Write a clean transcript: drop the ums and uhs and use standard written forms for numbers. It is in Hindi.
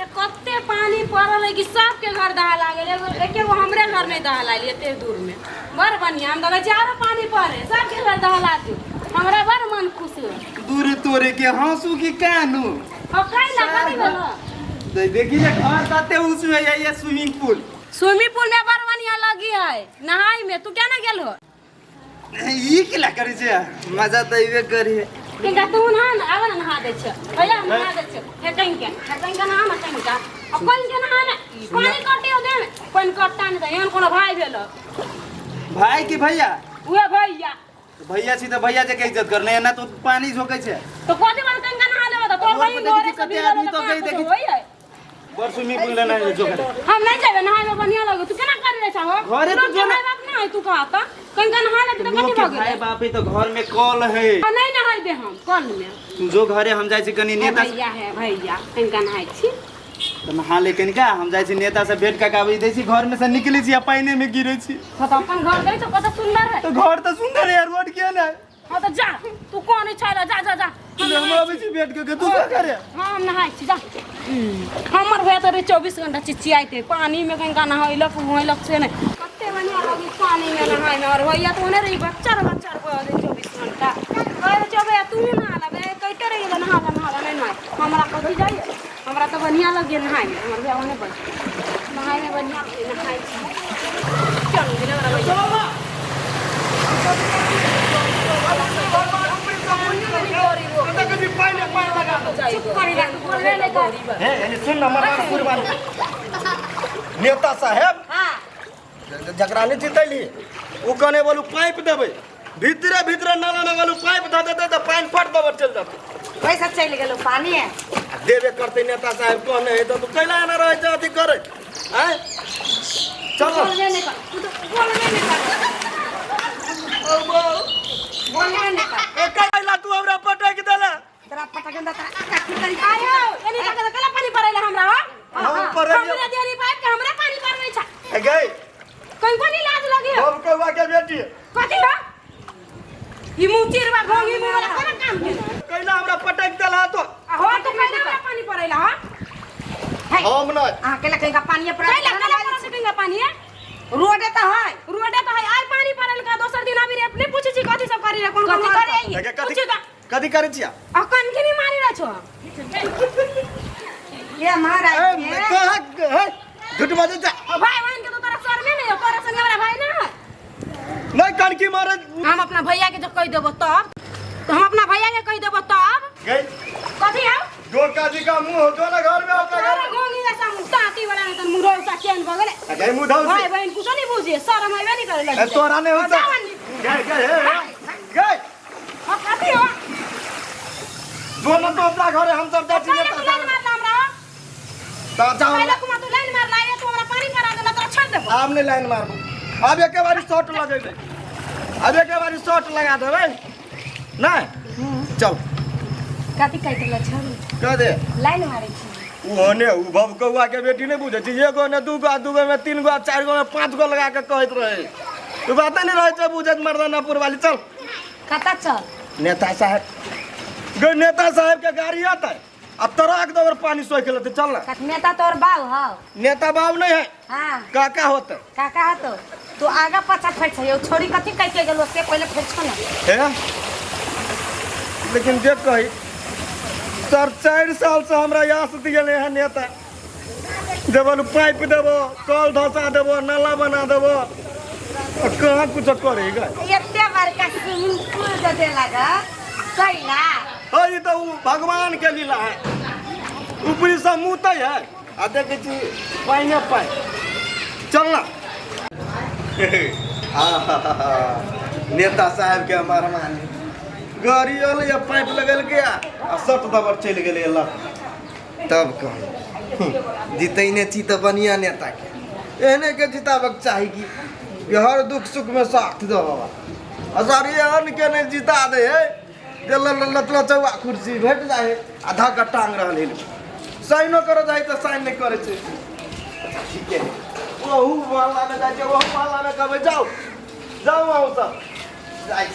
रे कत्ते पानी पड़ल है कि सबके घर दहा लागल एके गो हमरे घर नहीं दहा लागल एते दूर में बड़ बढ़िया हम दादा ज्यादा पानी पड़े सबके घर दहा लाती हमरा बड़ मन खुश हो दूर तोरे के हंसू की कानू अब काई ना कथी भेलो देखिए घर ताते उसमें है ये स्विमिंग पूल में बड़ बढ़िया लगी है नहाई में तू क्या ना गेल हो ई केला करे छे मजा त इबे करी किनका तू ना आवा ना नहा दे छ पहले हम नहा दे छ हेटन के नहा ना कनका अब कोन के नहा ना पानी कटे हो दे कोन कट्टा नहीं यहां कोनो भाई भेलो भाई की भैया उहे भैया भैया छी त भैया जे के इज्जत करने ना तो पानी झोकै छे तो कोथि बन कनका नहा लेबो तो तोर भाई गोरे से भी आदमी तो कहि देखि बड़ स्विमिंग पूल लेना है जो करे हम नहीं जाबे नहाए में बढ़िया लगे तू केना कर रे छहो घरे तो जो बाप नहीं तू कहता कनका नहा ले तो कथि भगे भाई बाप ही तो घर में कॉल है नहीं नहाई दे हम कल में तू जो घरे हम जाय छी कनी नेता भैया है भैया कनका नहाई छी तो नहा ले कनिका हम जाय छी नेता से भेंट का आबै दै छी घर में से निकलै छी पानी में गिरै छी तो अपन घर गई तो कत सुंदर है तो घर तो सुंदर है रोड के ना हां तो जा तू कौन है छाला जा जा जा हम आबै छी भेंट के तू का करे हां हम नहाई छी जा हमर भए तो 24 घंटा चिचियाइते पानी में कनका नहाइलक होइलक से नहीं कत्ते बढ़िया लगी पानी में नहाए में और भैया तो ने रही बच्चा पर 24 घंटा अरे चबे तू नहा लबे कइते रही नहा नहीं नहाए हमरा कथि जाइए हमरा तो बढ़िया लगे नहाए में हमर भैया ने बच नहाए में बढ़िया नहाए छी चल बिना भैया नेता साहेब जकरा नहीं जीतली उ कने बोलू पाइप देबै भीतरे भीतरे नाला में बोलू पाइप द दे त पानी फट दब चल जाते पैसा चल गेलो पानी है देबे करते नेता साहेब कहने है तो कैला ना रहे छ अथी करे हैं चलो बोलने नहीं कर तू तो बोलने नहीं कर बोलने नहीं कर एक कैला तू हमरा पटक देला तेरा पटक देता काठी करी आयो एनी तक कला पानी परेला हमरा हो हमरा देरी पाइप के हमरा पानी परवे छ ए गई कोन कोनी लाज लगी हो हम कहवा के बेटी कथि हो ई मुचिरवा भोंगी में वाला कोन काम के कैला हमरा पटक देला तो हो तो कैला हमरा पानी परेला हो हम ना केला कहीं का पानी परेला कैला से कहीं का पानी है रोडे तो है आई पानी परेल का दोसर दिन अभी रे अपने पूछे छी कथि सब करी रे कोन कथि करे कथि करे छिया अकन के नहीं मारी रह छो ये महाराज कहां है झूठ मत जा भाई बहन के तो तोरा सर में नहीं हो तोरा संग मेरा भाई ना है नहीं कन की मारे हम अपना भैया के जो कह देबो तब तो हम अपना भैया के कह देबो तब गई कथि है दो काजी का मुंह हो जो ना घर में अपना घर अरे गोंगी जैसा मुंह वाला ने तो मुंह सा चैन बगले गई मुंह धौ भाई बहन कुछ नहीं बुझे सर हम नहीं करे लगे तोरा ने होता गई अब कथि हो दोनों तो अपना घर हम सब जाती है लाइन मार हमरा ता जाओ पहले कुमा तू लाइन मार लाए तो हमरा पानी भरा देला तो छोड़ देबो आपने लाइन मार अब एक बार शॉट लगेबे अब एक बार शॉट लगा देबे नहीं चल कथि कहते ल छोड़ कह दे लाइन मारे छी ओने उ भवकौआ के बेटी नहीं बुझे छी एगो ने दूगो में तीन गो चार गो में पांच गो लगा के कहत रहे तू बात नहीं रहे छ बुझत मर्दानापुर वाली चल कता चल नेता साहब नेता साहब के गाड़ी आता है अब तराक दवर पानी सोख लेते चल ना नेता तोर बाऊ हो नेता बाबू नहीं है हां काका होता काका हो तो तू आगा पछा फेर छ यो छोरी कथि कह के गेलो से पहले फेर छ ना है लेकिन देख कही सर 4 साल से हमरा यहाँ से दिए हैं नेता देवल पाइप देवो कल धसा देवो नाला बना देवो कहाँ कुछ करेगा एते बड़का स्विमिंग पूल दे लगा कैला ये तो भगवान के लीला है ऊपरी सब मुँह है आ देखे छी पाइने पाइ चलना नेता साहब के हमारा मान गाड़ी आल या पाइप लगल गया आ सट दबर चल गए अल्लाह तब कह जीते ने छी तो बढ़िया नेता के एहने के जिताबक चाही कि हर दुख सुख में साथ दो हजार एहन के नहीं जिता दे है लतला चौवा कुर्सी भेट जाए आधा का टांग रहा साइनो कर जाए तो साइन नहीं करे ठीक है वहू मोहल्ला में जाए वहू मोहल्ला में कहबे जाओ जाओ वहाँ सब जाए